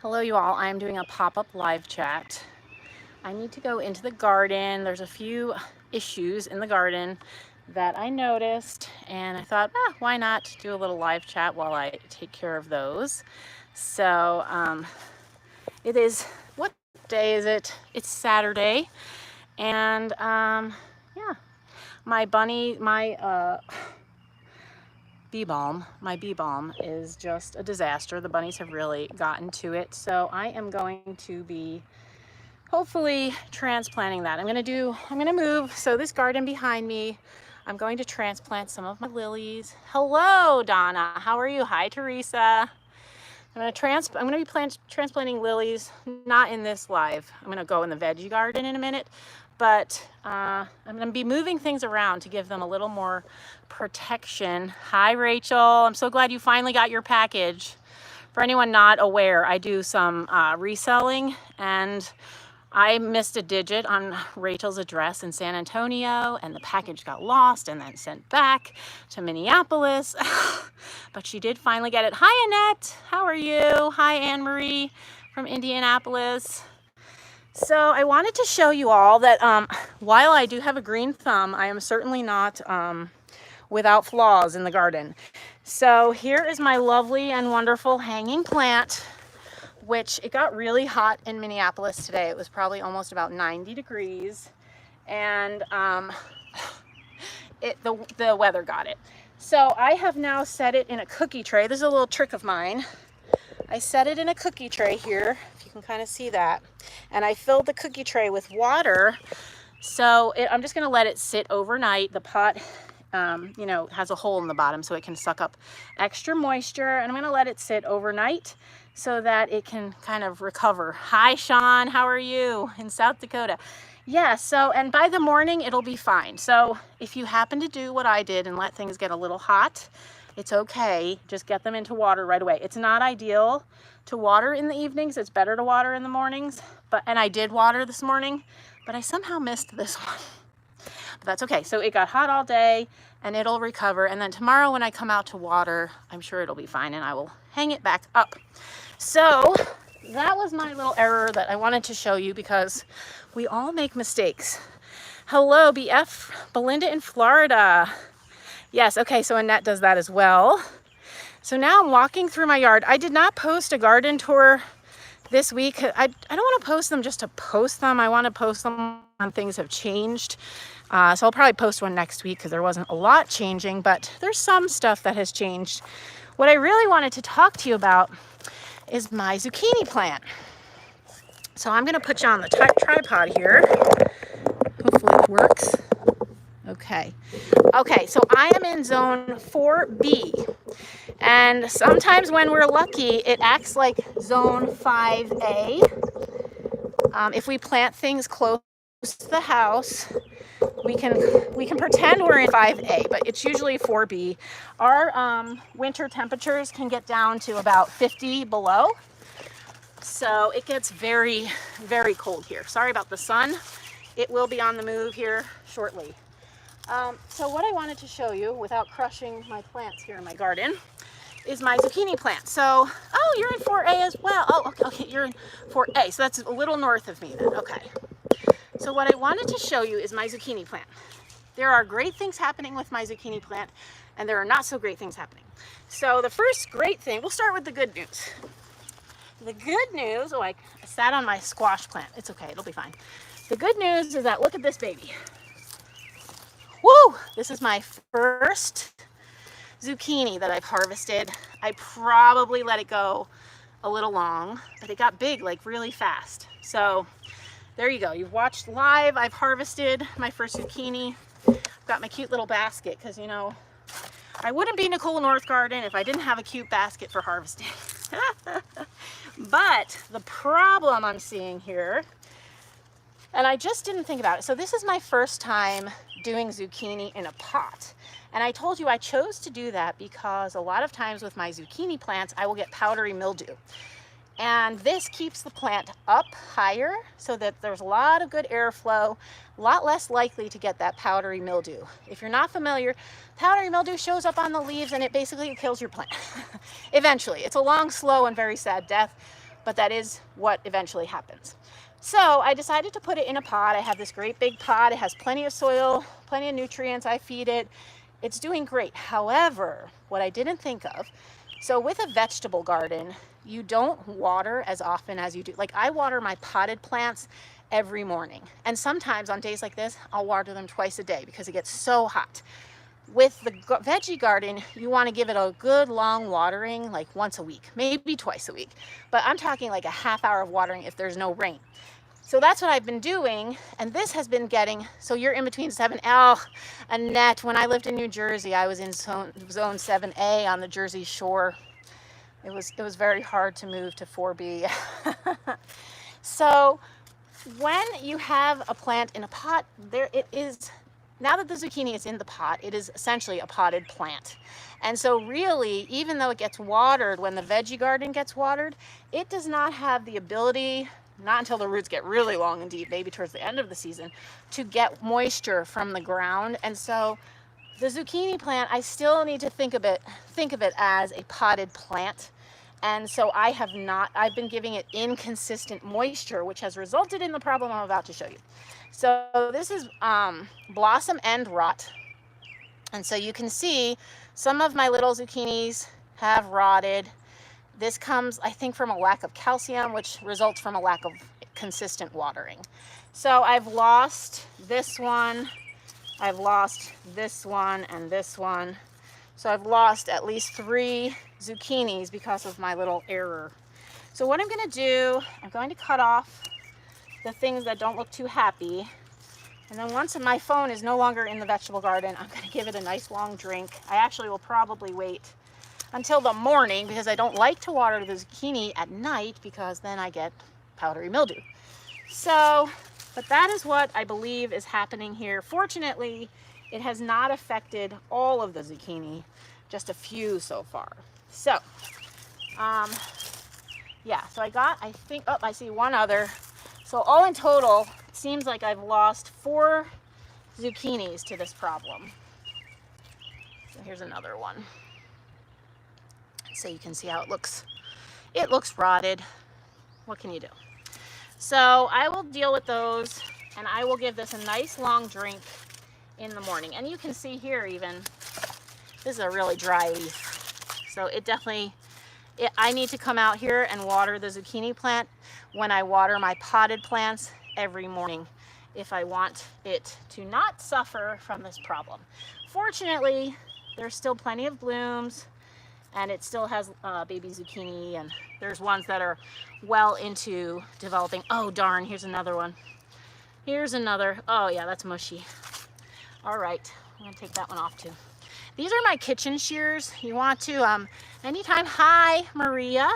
Hello you all, I'm doing a pop-up live chat. I need to go into the garden. There's a few issues in the garden that I noticed and I thought, why not do a little live chat while I take care of those. So it is, what day is it? It's Saturday and yeah, my bee balm is just a disaster. The bunnies have really gotten to it. So I am going to be hopefully transplanting that. I'm gonna move. So this garden behind me, I'm going to transplant some of my lilies. Hello, Donna. How are you? Hi, Teresa. I'm gonna be transplanting lilies, not in this live. I'm gonna go in the veggie garden in a minute, but I'm gonna be moving things around to give them a little more protection. Hi, Rachel. I'm so glad you finally got your package. For anyone not aware, I do some reselling, and I missed a digit on Rachel's address in San Antonio, and the package got lost and then sent back to Minneapolis. But she did finally get it. Hi, Annette. How are you? Hi, Anne-Marie from Indianapolis. So I wanted to show you all that while I do have a green thumb, I am certainly not without flaws in the garden. So here is my lovely and wonderful hanging plant, which it got really hot in Minneapolis today. It was probably almost about 90 degrees, and the weather got it. So I have now set it in a cookie tray. This is a little trick of mine. I set it in a cookie tray here, if you can kind of see that, and I filled the cookie tray with water. So I'm just gonna let it sit overnight. The pot has a hole in the bottom so it can suck up extra moisture, and I'm gonna let it sit overnight so that it can kind of recover. Hi, Sean, how are you in South Dakota? Yeah, so, and by the morning, it'll be fine. So if you happen to do what I did and let things get a little hot, it's okay. Just get them into water right away. It's not ideal to water in the evenings. It's better to water in the mornings. And I did water this morning, but I somehow missed this one. But that's okay. So it got hot all day and it'll recover. And then tomorrow when I come out to water, I'm sure it'll be fine and I will hang it back up. So that was my little error that I wanted to show you because we all make mistakes. Hello, BF, Belinda in Florida. Yes, okay, so Annette does that as well. So now I'm walking through my yard. I did not post a garden tour this week. I don't want to post them just to post them. I want to post them when things have changed. So I'll probably post one next week because there wasn't a lot changing, but there's some stuff that has changed. What I really wanted to talk to you about is my zucchini plant. So I'm going to put you on the tripod here. Hopefully it works. Okay. Okay, so I am in zone 4B. And sometimes when we're lucky, it acts like zone 5A. If we plant things close to the house, we can pretend we're in 5A, but it's usually 4B. Our winter temperatures can get down to about 50 below. So it gets very, very cold here. Sorry about the sun. It will be on the move here shortly. So what I wanted to show you without crushing my plants here in my garden is my zucchini plant. So, oh, you're in 4A as well. Oh, okay, you're in 4A. So that's a little north of me then, okay. So what I wanted to show you is my zucchini plant. There are great things happening with my zucchini plant, and there are not so great things happening. So the first great thing, we'll start with the good news. The good news, I sat on my squash plant. It's okay, it'll be fine. The good news is that, look at this baby. Woo! This is my first zucchini that I've harvested. I probably let it go a little long, but it got big like really fast. So there you go. You've watched live. I've harvested my first zucchini. I've got my cute little basket because, you know, I wouldn't be Nicole North Garden if I didn't have a cute basket for harvesting. But the problem I'm seeing here, and I just didn't think about it. So this is my first time doing zucchini in a pot. And I told you I chose to do that because a lot of times with my zucchini plants, I will get powdery mildew. And this keeps the plant up higher so that there's a lot of good airflow, a lot less likely to get that powdery mildew. If you're not familiar, powdery mildew shows up on the leaves and it basically kills your plant. Eventually. It's a long, slow, and very sad death. but that is what eventually happens. So I decided to put it in a pot. I have this great big pot. It has plenty of soil, plenty of nutrients. I feed it. It's doing great. However, what I didn't think of, so with a vegetable garden, you don't water as often as you do. Like I water my potted plants every morning. And sometimes on days like this, I'll water them twice a day because it gets so hot. With the veggie garden, you want to give it a good long watering, like once a week, maybe twice a week. But I'm talking like a half hour of watering if there's no rain. So that's what I've been doing, and this has been getting, so you're in between 7, oh, Annette, when I lived in New Jersey, I was in zone 7A on the Jersey Shore. It was very hard to move to 4B. So when you have a plant in a pot, there it is, now that the zucchini is in the pot, it is essentially a potted plant. And so really, even though it gets watered, when the veggie garden gets watered, it does not have the ability, not until the roots get really long and deep, maybe towards the end of the season, to get moisture from the ground. And so the zucchini plant, I still need to think of it as a potted plant. And so I've been giving it inconsistent moisture, which has resulted in the problem I'm about to show you. So this is blossom end rot. And so you can see some of my little zucchinis have rotted. This comes, I think, from a lack of calcium, which results from a lack of consistent watering. So I've lost this one, I've lost this one, and this one. So I've lost at least 3 zucchinis because of my little error. So what I'm going to do, I'm going to cut off the things that don't look too happy. And then once my phone is no longer in the vegetable garden, I'm going to give it a nice long drink. I actually will probably wait until the morning because I don't like to water the zucchini at night because then I get powdery mildew. So, but that is what I believe is happening here. Fortunately, it has not affected all of the zucchini, just a few so far. So, yeah, so I think, oh, I see one other. So all in total, it seems like I've lost 4 zucchinis to this problem. So here's another one. So you can see how it looks. It looks rotted. What can you do? So I will deal with those, and I will give this a nice long drink in the morning. And you can see here even, this is a really dry leaf. So it definitely, I need to come out here and water the zucchini plant when I water my potted plants every morning if I want it to not suffer from this problem. Fortunately, there's still plenty of blooms, and it still has baby zucchini, and there's ones that are well into developing. Oh darn, here's another one. Here's another. Oh yeah, that's mushy. All right, I'm gonna take that one off too. These are my kitchen shears. You want to, anytime, hi Maria,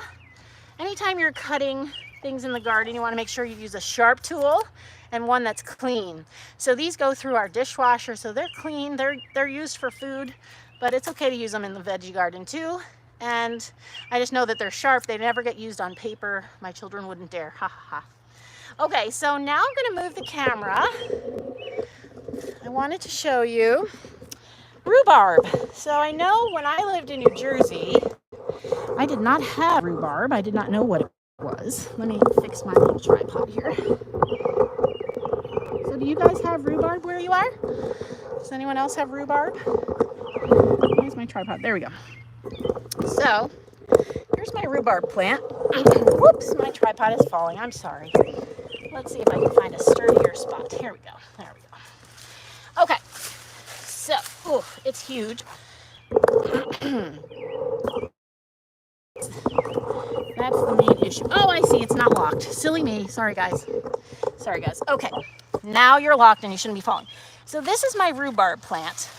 anytime you're cutting things in the garden, you want to make sure you use a sharp tool and one that's clean. So these go through our dishwasher, so they're clean, they're used for food, but it's okay to use them in the veggie garden too. And I just know that they're sharp. They never get used on paper. My children wouldn't dare, ha ha ha. Okay, so now I'm gonna move the camera. I wanted to show you rhubarb. So I know when I lived in New Jersey, I did not have rhubarb. I did not know what it was. Let me fix my little tripod here. So do you guys have rhubarb where you are? Does anyone else have rhubarb? Where's my tripod? There we go. So here's my rhubarb plant. Whoops, my tripod is falling. I'm sorry. Let's see if I can find a sturdier spot. Here we go. There we go. Okay. So, ooh, it's huge. That's the main issue. Oh, I see. It's not locked. Silly me. Sorry, guys. Sorry, guys. Okay. Now you're locked and you shouldn't be falling. So this is my rhubarb plant.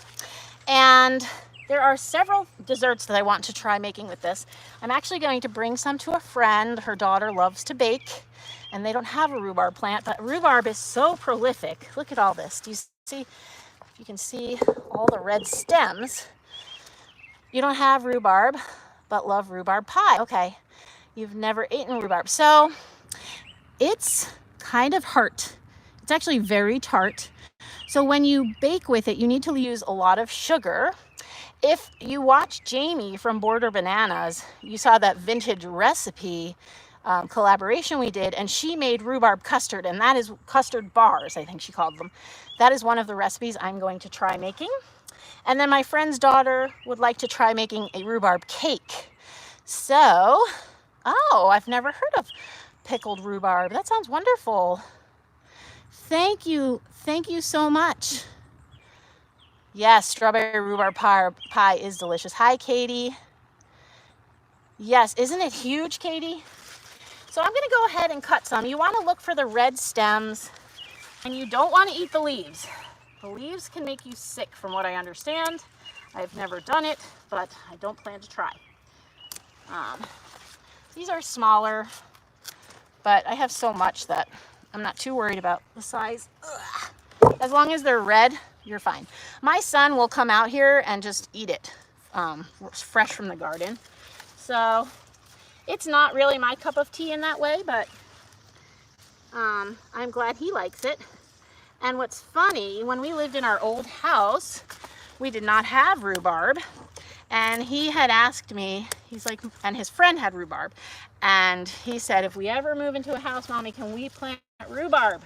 And there are several desserts that I want to try making with this. I'm actually going to bring some to a friend. Her daughter loves to bake, and they don't have a rhubarb plant, but rhubarb is so prolific. Look at all this. Do you see? You can see all the red stems. You don't have rhubarb, but love rhubarb pie. Okay, you've never eaten rhubarb. So it's kind of tart. It's actually very tart. So when you bake with it, you need to use a lot of sugar. If you watch Jamie from Border Bananas, you saw that vintage recipe collaboration we did, and she made rhubarb custard, and that is custard bars, I think she called them. That is one of the recipes I'm going to try making. And then my friend's daughter would like to try making a rhubarb cake. So, oh, I've never heard of pickled rhubarb. That sounds wonderful. Thank you so much. Yes, strawberry rhubarb pie is delicious. Hi, Katie. Yes, isn't it huge, Katie? So I'm going to go ahead and cut some. You want to look for the red stems, and you don't want to eat the leaves. The leaves can make you sick from what I understand. I've never done it, but I don't plan to try. These are smaller, but I have so much that I'm not too worried about the size. Ugh. As long as they're red, you're fine. My son will come out here and just eat it fresh from the garden. So it's not really my cup of tea in that way, but I'm glad he likes it. And what's funny, when we lived in our old house, we did not have rhubarb. And he had asked me, he's like, and his friend had rhubarb. And he said, if we ever move into a house, Mommy, can we plant rhubarb?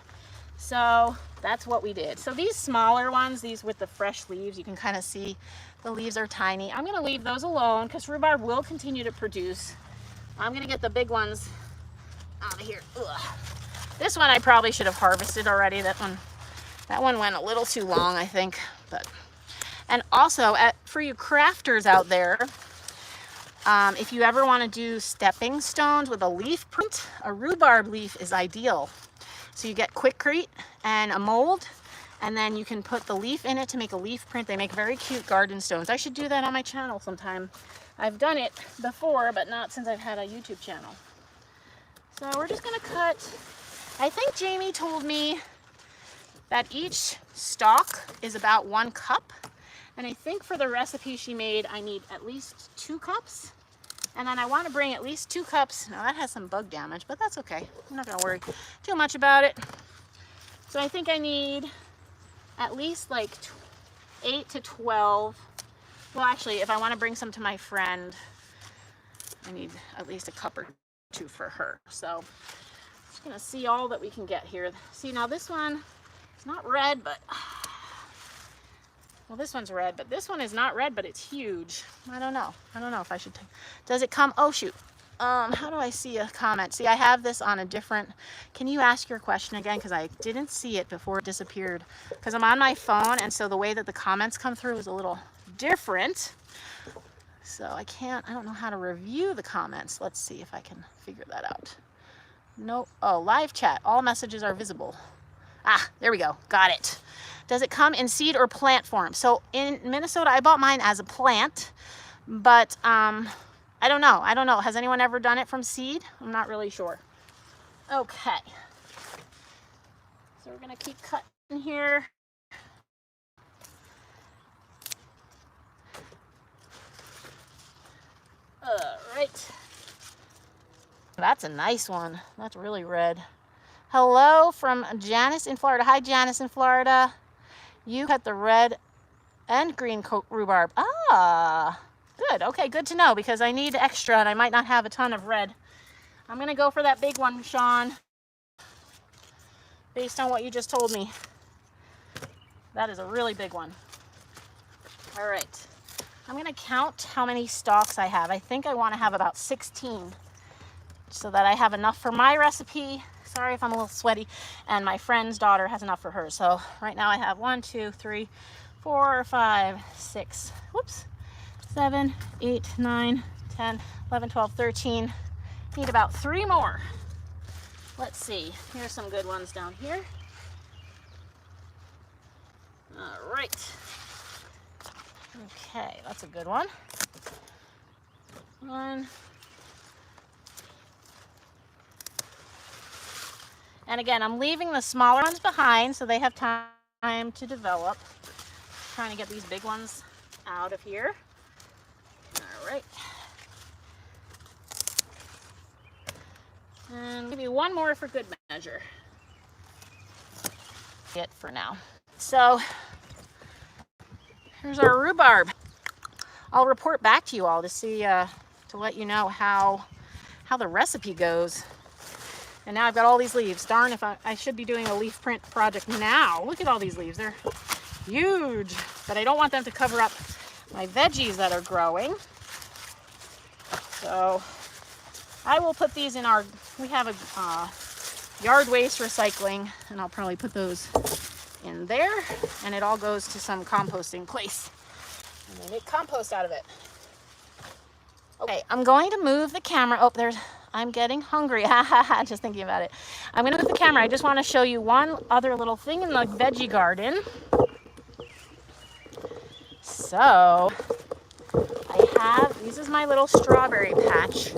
So that's what we did. So these smaller ones, these with the fresh leaves, you can kind of see the leaves are tiny. I'm going to leave those alone because rhubarb will continue to produce. I'm going to get the big ones out of here. Ugh. This one I probably should have harvested already. That one went a little too long, I think. But and also, for you crafters out there, if you ever want to do stepping stones with a leaf print, a rhubarb leaf is ideal. So you get Quikrete and a mold, and then you can put the leaf in it to make a leaf print. They make very cute garden stones. I should do that on my channel sometime. I've done it before, but not since I've had a YouTube channel. So we're just going to cut. I think Jamie told me that each stalk is about 1 cup. And I think for the recipe she made, I need at least 2 cups. And then I want to bring at least 2 cups. Now that has some bug damage, but that's okay. I'm not going to worry too much about it. So I think I need at least like 8 to 12. Well, actually, if I want to bring some to my friend, I need at least a cup or 2 for her. So I'm just going to see all that we can get here. See, now this one, it's not red, but... Well, this one's red, but this one is not red, but it's huge. I don't know. I don't know if I should take... Does it come... Oh, shoot. How do I see a comment? See, I have this on a different... Can you ask your question again? Because I didn't see it before it disappeared. Because I'm on my phone, and so the way that the comments come through is a little different. So I don't know how to review the comments. Let's see if I can figure that out. No. Oh, live chat. All messages are visible. Ah, there we go. Got it. Does it come in seed or plant form? So in Minnesota, I bought mine as a plant, but I don't know. I don't know. Has anyone ever done it from seed? I'm not really sure. Okay. So we're going to keep cutting here. All right. That's a nice one. That's really red. Hello from Janice in Florida. Hi, Janice in Florida. You cut the red and green rhubarb. Ah, good. Okay, good to know because I need extra and I might not have a ton of red. I'm going to go for that big one, Sean, based on what you just told me. That is a really big one. All right. I'm going to count how many stalks I have. I think I want to have about 16 so that I have enough for my recipe. Sorry if I'm a little sweaty, and my friend's daughter has enough for her. So right now I have 1, 2, 3, 4, 5, 6, whoops, 7, 8, 9, 10, 11, 12, 13. Need about 3 more. Let's see. Here's some good ones down here. All right. Okay, that's a good one. 1. And again, I'm leaving the smaller ones behind so they have time to develop. Trying to get these big ones out of here. All right. And maybe 1 more for good measure. It for now. So here's our rhubarb. I'll report back to you all to see, to let you know how how the recipe goes. And now I've got all these leaves. Darn, if I should be doing a leaf print project now. Look at all these leaves. They're huge. But I don't want them to cover up my veggies that are growing. So I will put these in our, we have a yard waste recycling, and I'll probably put those in there, and it all goes to some composting place. And they make compost out of it. Okay, I'm going to move the camera. Oh, I'm getting hungry. Just thinking about it. I'm going to move the camera. I just want to show you one other little thing in the veggie garden. So this is my little strawberry patch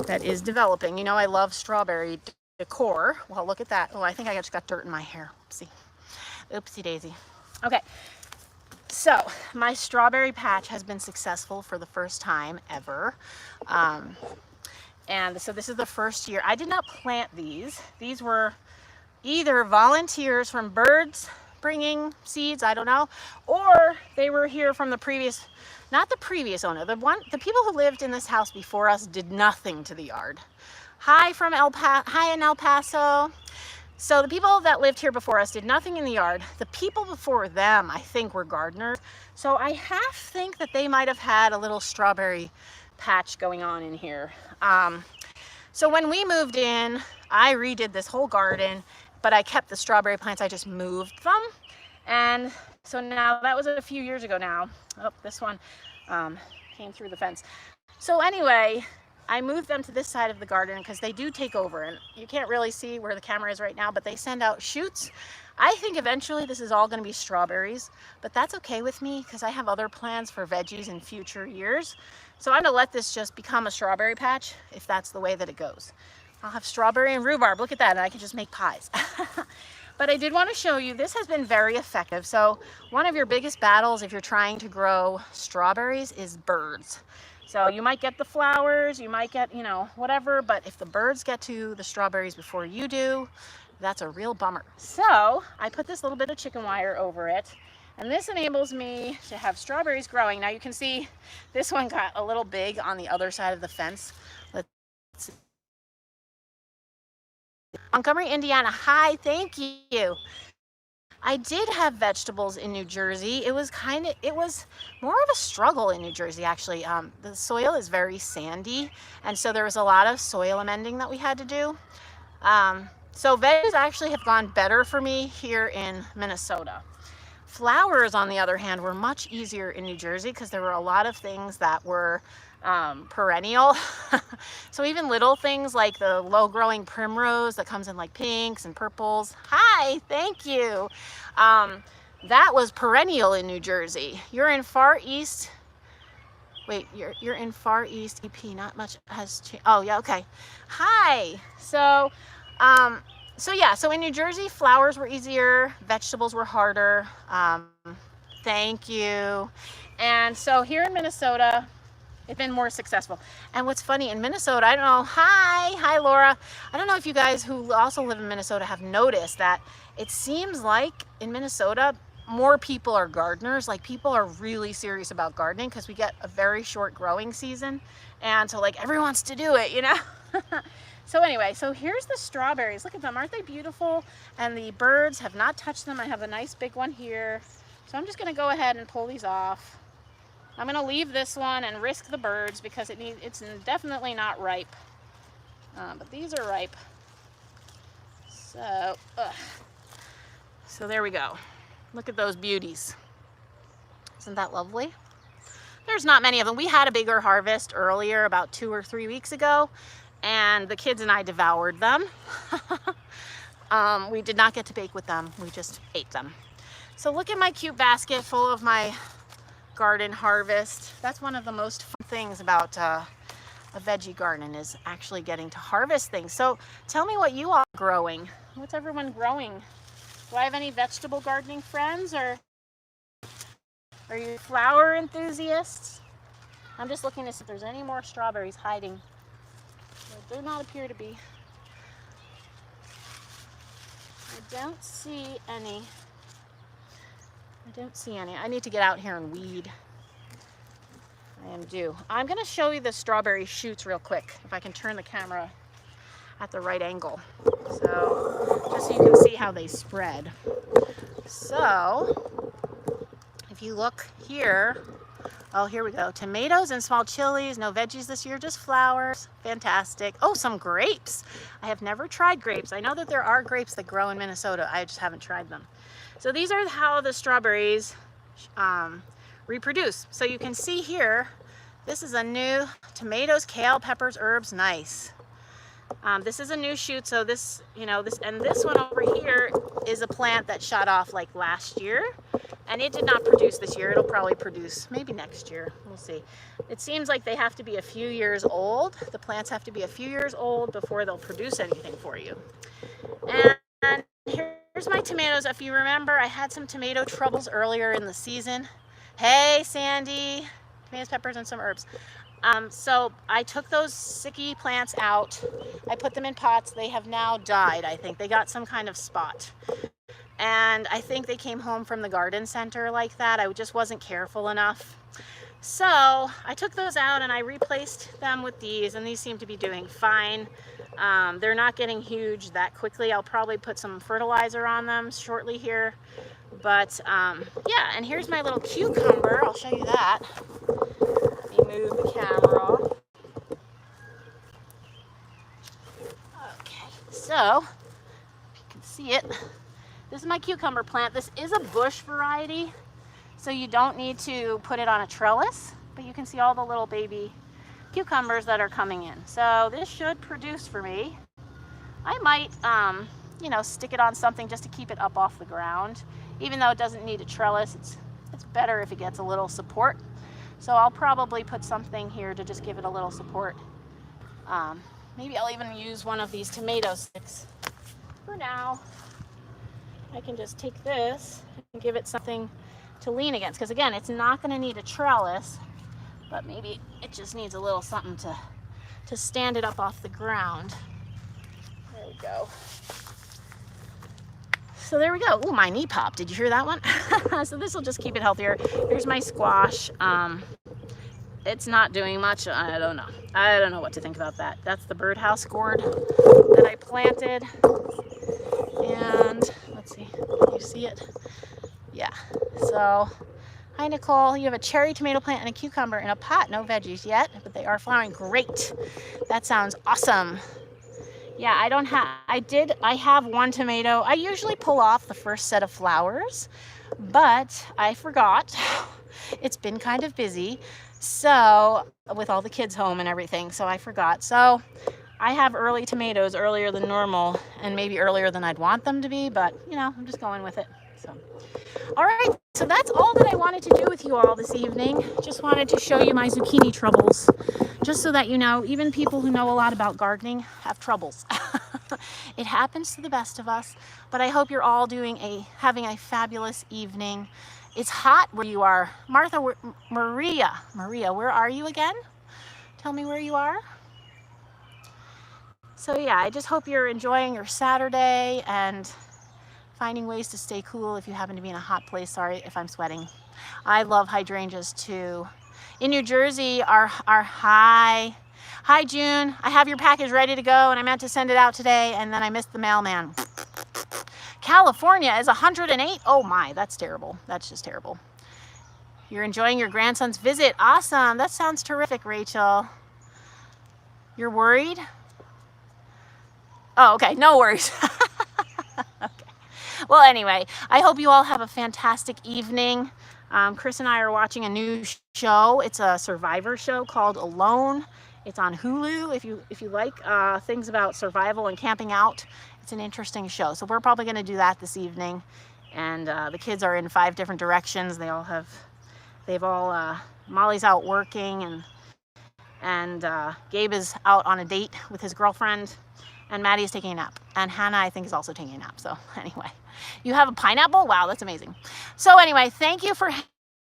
that is developing. You know, I love strawberry decor. Well, look at that. Oh, I think I just got dirt in my hair. Oopsie. Oopsie daisy. Okay. So my strawberry patch has been successful for the first time ever. And so this is the first year. I did not plant these. These were either volunteers from birds bringing seeds, I don't know, or they were here from the previous, not the previous owner, the people who lived in this house before us did nothing to the yard. Hi in El Paso. So the people that lived here before us did nothing in the yard. The people before them, I think, were gardeners. So I think that they might have had a little strawberry patch going on in here. So when we moved in, I redid this whole garden, but I kept the strawberry plants. I just moved them. And so now, that was a few years ago now. Oh, this one came through the fence. So anyway, I moved them to this side of the garden because they do take over, and you can't really see where the camera is right now, but they send out shoots. I think eventually this is all going to be strawberries, but that's okay with me because I have other plans for veggies in future years. So I'm going to let this just become a strawberry patch if that's the way that it goes. I'll have strawberry and rhubarb. Look at that, and I can just make pies. But I did want to show you, this has been very effective. So one of your biggest battles if you're trying to grow strawberries is birds. So you might get the flowers, you might get, you know, whatever, but if the birds get to the strawberries before you do, that's a real bummer. So I put this little bit of chicken wire over it, and this enables me to have strawberries growing. Now you can see this one got a little big on the other side of the fence. Let's see. Montgomery, Indiana. Hi, thank you. I did have vegetables in New Jersey. It was more of a struggle in New Jersey, actually. The soil is very sandy, and so there was a lot of soil amending that we had to do. So veggies actually have gone better for me here in Minnesota. Flowers, on the other hand, were much easier in New Jersey because there were a lot of things that were perennial. So even little things like the low-growing primrose that comes in like pinks and purples. Hi, thank you. That was perennial in New Jersey. You're in Far East. Wait, you're in Far East EP. Not much has changed. Oh yeah, okay. Hi. So so in New Jersey, flowers were easier, vegetables were harder. Thank you. And so here in Minnesota, it's been more successful. And what's funny, in Minnesota, I don't know, hi Laura. I don't know if you guys who also live in Minnesota have noticed that it seems like in Minnesota, more people are gardeners. Like, people are really serious about gardening because we get a very short growing season. And so like everyone wants to do it, you know? So anyway, so here's the strawberries. Look at them, aren't they beautiful? And the birds have not touched them. I have a nice big one here. So I'm just gonna go ahead and pull these off. I'm gonna leave this one and risk the birds because it's definitely not ripe. But these are ripe. So there we go. Look at those beauties. Isn't that lovely? There's not many of them. We had a bigger harvest earlier, about 2 or 3 weeks ago, and the kids and I devoured them. We did not get to bake with them. We just ate them. So look at my cute basket full of my garden harvest. That's one of the most fun things about a veggie garden, is actually getting to harvest things. So tell me what you are growing. What's everyone growing? Do I have any vegetable gardening friends, or are you flower enthusiasts? I'm just looking to see if there's any more strawberries hiding. There do not appear to be. I don't see any. I don't see any. I need to get out here and weed. I am due. I'm going to show you the strawberry shoots real quick, if I can turn the camera at the right angle. So, just so you can see how they spread. So, if you look here, oh, here we go. Tomatoes and small chilies, no veggies this year, just flowers. Fantastic. Oh, some grapes. I have never tried grapes. I know that there are grapes that grow in Minnesota. I just haven't tried them. So these are how the strawberries reproduce. So you can see here, this is a new tomatoes, kale, peppers, herbs, nice. This is a new shoot, so this, you know, this one over here is a plant that shot off like last year, and it did not produce this year. It'll probably produce maybe next year. We'll see. It seems like they have to be a few years old. The plants have to be a few years old before they'll produce anything for you. And here's my tomatoes. If you remember, I had some tomato troubles earlier in the season. Hey, Sandy. Tomatoes, peppers, and some herbs. So I took those sicky plants out. I put them in pots. They have now died, I think. They got some kind of spot. And I think they came home from the garden center like that. I just wasn't careful enough. So I took those out and I replaced them with these, and these seem to be doing fine. They're not getting huge that quickly. I'll probably put some fertilizer on them shortly here. But yeah, and here's my little cucumber. I'll show you that. Let me move the camera. Okay, so if you can see it, this is my cucumber plant. This is a bush variety, so you don't need to put it on a trellis, but you can see all the little baby cucumbers that are coming in. So this should produce for me. I might, you know, stick it on something just to keep it up off the ground. Even though it doesn't need a trellis, it's better if it gets a little support. So I'll probably put something here to just give it a little support. Maybe I'll even use one of these tomato sticks. For now, I can just take this and give it something to lean against. Because again, it's not going to need a trellis, but maybe it just needs a little something to stand it up off the ground. There we go. So there we go. Oh, my knee popped. Did you hear that one? So this will just keep it healthier. Here's my squash. It's not doing much. I don't know. I don't know what to think about that. That's the birdhouse gourd that I planted. And let's see. Can you see it? Yeah. So, hi, Nicole. You have a cherry tomato plant and a cucumber in a pot. No veggies yet, but they are flowering. Great. That sounds awesome. Yeah, I have one tomato. I usually pull off the first set of flowers, but I forgot. It's been kind of busy, so with all the kids home and everything, so I forgot. So I have early tomatoes earlier than normal, and maybe earlier than I'd want them to be, but you know, I'm just going with it. So, all right, so that's all that I wanted to do with you all this evening. Just wanted to show you my zucchini troubles, just so that you know, even people who know a lot about gardening have troubles. It happens to the best of us, but I hope you're all having a fabulous evening. It's hot where you are. Maria, where are you again? Tell me where you are. So yeah, I just hope you're enjoying your Saturday and finding ways to stay cool if you happen to be in a hot place. Sorry if I'm sweating. I love hydrangeas too. In New Jersey, hi June, I have your package ready to go and I meant to send it out today and then I missed the mailman. California is 108. Oh my, that's terrible. That's just terrible. You're enjoying your grandson's visit. Awesome. That sounds terrific, Rachel. You're worried? Oh, okay. No worries. Okay. Well, anyway, I hope you all have a fantastic evening. Chris and I are watching a new show. It's a survivor show called Alone. It's on Hulu. If you like things about survival and camping out, it's an interesting show. So we're probably going to do that this evening. And the kids are in 5 different directions. Molly's out working, and Gabe is out on a date with his girlfriend, and Maddie is taking a nap. And Hannah, I think, is also taking a nap. So anyway, you have a pineapple? Wow, that's amazing. So anyway, thank you for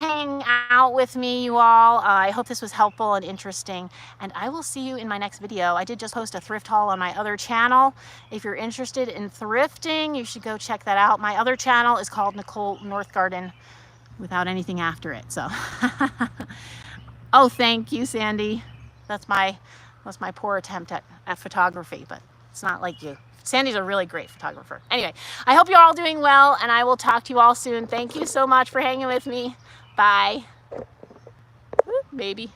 hanging out with me, you all. I hope this was helpful and interesting, and I will see you in my next video. I did just post a thrift haul on my other channel. If you're interested in thrifting, you should go check that out. My other channel is called Nicole North Garden without anything after it. So Oh, thank you, Sandy. That's my poor attempt at photography, but it's not like you. Sandy's a really great photographer. Anyway, I hope you're all doing well, and I will talk to you all soon. Thank you so much for hanging with me. Bye. Woo, baby.